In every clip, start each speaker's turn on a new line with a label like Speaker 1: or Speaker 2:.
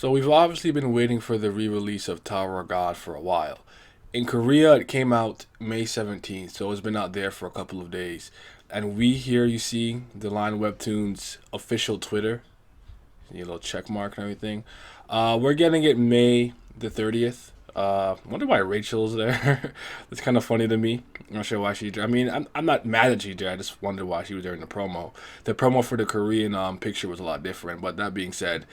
Speaker 1: So we've obviously been waiting for the re-release of Tower of God for a while. In Korea, it came out May 17th, so it's been out there for a couple of days. And we here, you see the Line Webtoons official Twitter, your little check mark and everything. We're getting it May the 30th. I wonder why Rachel's there. It's kind of funny to me. I'm not sure why she. I mean, I'm not mad that she's there. I just wonder why she was there in the promo. The promo for the Korean picture was a lot different. But that being said,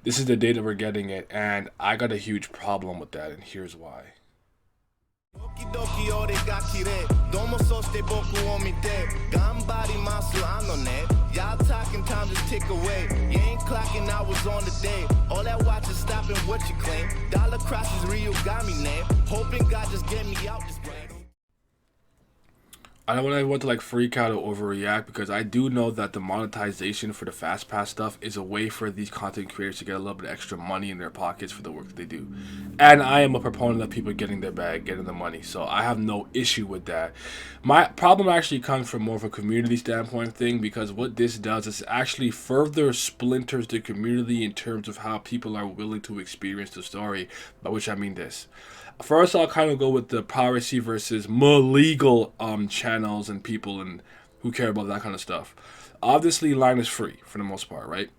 Speaker 1: this is the day that we're getting it, and I got a huge problem with that, and here's why. Y'all talking time just tick away. You ain't clocking hours on the day. All that watch is stopping what you claim. Dollar crosses Rio got me name. Hoping God just get me out this game. I don't want to like freak out or overreact because I do know that the monetization for the fast pass stuff is a way for these content creators to get a little bit of extra money in their pockets for the work that they do. And I am a proponent of people getting their bag, getting the money. So I have no issue with that. My problem actually comes from more of a community standpoint thing, because what this does is actually further splinters the community in terms of how people are willing to experience the story, by which I mean this. First, I'll kind of go with the piracy versus more legal channels and people and who care about that kind of stuff. Obviously, Line is free for the most part, right?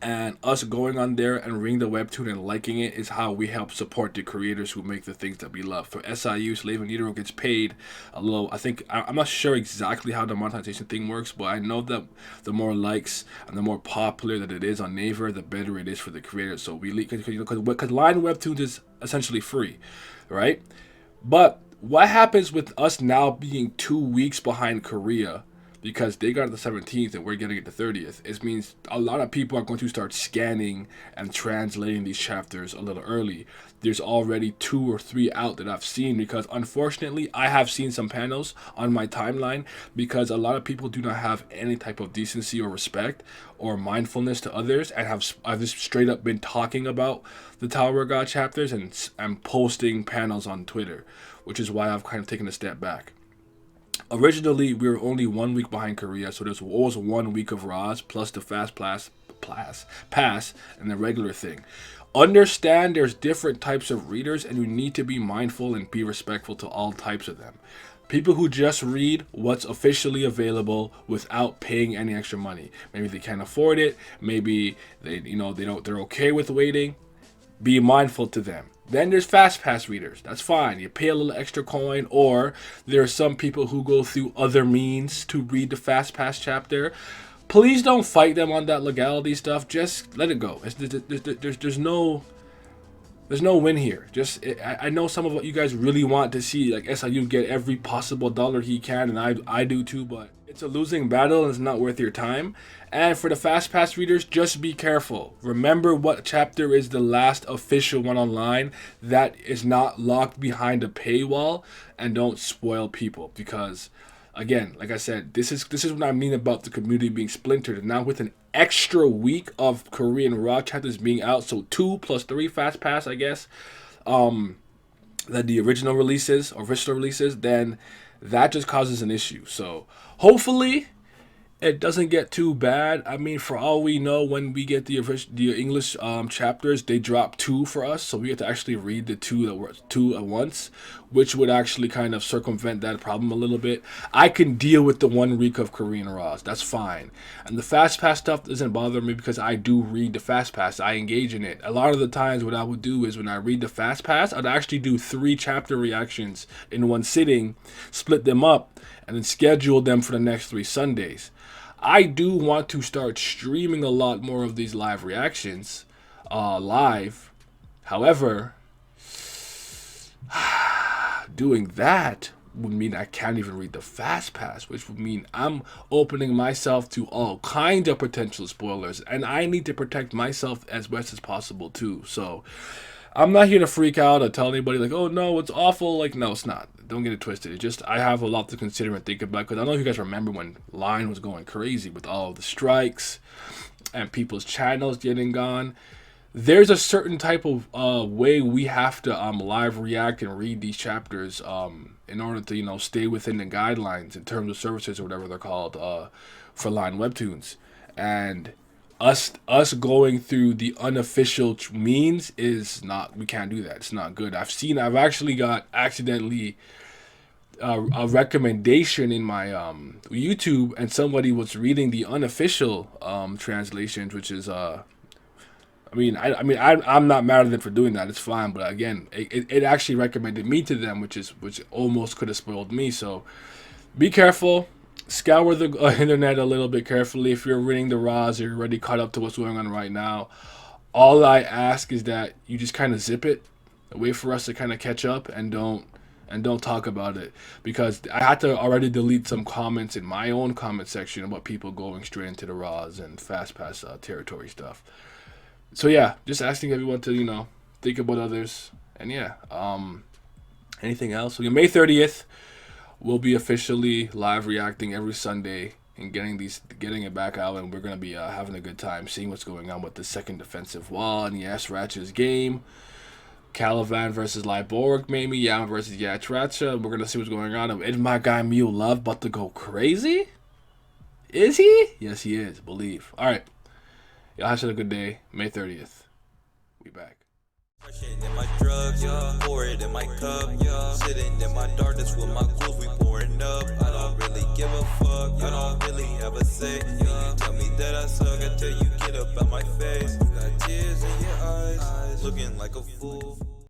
Speaker 1: And us going on there and reading the webtoon and liking it is how we help support the creators who make the things that we love. For SIU, Slave and Utero gets paid a little. I'm not sure exactly how the monetization thing works, but I know that the more likes and the more popular that it is on Naver, the better it is for the creators. So we because Line Webtoons is essentially free, right? But what happens with us now being 2 weeks behind Korea, because they got it the 17th and we're getting it the 30th, it means a lot of people are going to start scanning and translating these chapters a little early. There's already 2 or 3 out that I've seen, because unfortunately I have seen some panels on my timeline because a lot of people do not have any type of decency or respect or mindfulness to others, and I've just straight up been talking about the Tower of God chapters and posting panels on Twitter, which is why I've kind of taken a step back. Originally, we were only 1 week behind Korea, so there's always 1 week of Raws plus the fast pass and the regular thing. Understand there's different types of readers, and you need to be mindful and be respectful to all types of them. People who just read what's officially available without paying any extra money. Maybe they can't afford it. Maybe they're okay with waiting. Be mindful to them. Then there's fast pass readers. That's fine. You pay a little extra coin, or there are some people who go through other means to read the fast pass chapter. Please don't fight them on that legality stuff. Just let it go. There's no win here. I know some of what you guys really want to see, like SIU get every possible dollar he can, and I do too, but it's a losing battle and it's not worth your time. And for the fast pass readers, just be careful. Remember what chapter is the last official one online that is not locked behind a paywall, and don't spoil people, because again, like I said, this is what I mean about the community being splintered. And now with an extra week of Korean Raw chapters being out, so 2 plus 3 fast pass, I guess, that the original releases, then that just causes an issue. So hopefully it doesn't get too bad. I mean, for all we know, when we get the English chapters, they drop 2 for us, so we get to actually read the 2 at once, which would actually kind of circumvent that problem a little bit. I can deal with the 1 week of Korean Raws. That's fine. And the fast pass stuff doesn't bother me because I do read the fast pass. I engage in it. A lot of the times what I would do is when I read the fast pass, I'd actually do 3 chapter reactions in one sitting, split them up, and then schedule them for the next 3 Sundays. I do want to start streaming a lot more of these live reactions live. However, doing that would mean I can't even read the fast pass, which would mean I'm opening myself to all kinds of potential spoilers, and I need to protect myself as best as possible too. So I'm not here to freak out or tell anybody like, oh no, it's awful. Like, no, it's not. Don't get it twisted. It's just I have a lot to consider and think about, because I don't know if you guys remember when Line was going crazy with all of the strikes and people's channels getting gone. There's a certain type of way we have to live react and read these chapters in order to stay within the guidelines in terms of services or whatever they're called for Line Webtoons. And us going through the unofficial means is not. We can't do that. It's not good. I've actually got accidentally a recommendation in my YouTube, and somebody was reading the unofficial translations, which is I'm not mad at them for doing that. It's fine, but again, it actually recommended me to them, which almost could have spoiled me. So be careful. Scour the internet a little bit carefully. If you're reading the Raws, you're already caught up to what's going on right now. All I ask is that you just kind of zip it, wait for us to kind of catch up, and don't talk about it, because I had to already delete some comments in my own comment section about people going straight into the Raws and fast pass territory stuff. So yeah, just asking everyone to think about others, and yeah, anything else? So May 30th, we'll be officially live reacting every Sunday and getting it back out, and we're gonna be having a good time, seeing what's going on with the second defensive wall and Yes Ratcha's game. Calivan versus Lyborg, maybe Yama versus Yatracha. We're gonna see what's going on. Is my guy Mew Love about to go crazy? Is he? Yes, he is. Believe. All right. Y'all have a good day. May 30th. We back.
Speaker 2: In my drugs, pour it in my cup, sitting in my darkness with my ghouls, we pouring up. I don't really give a fuck, I don't really ever say,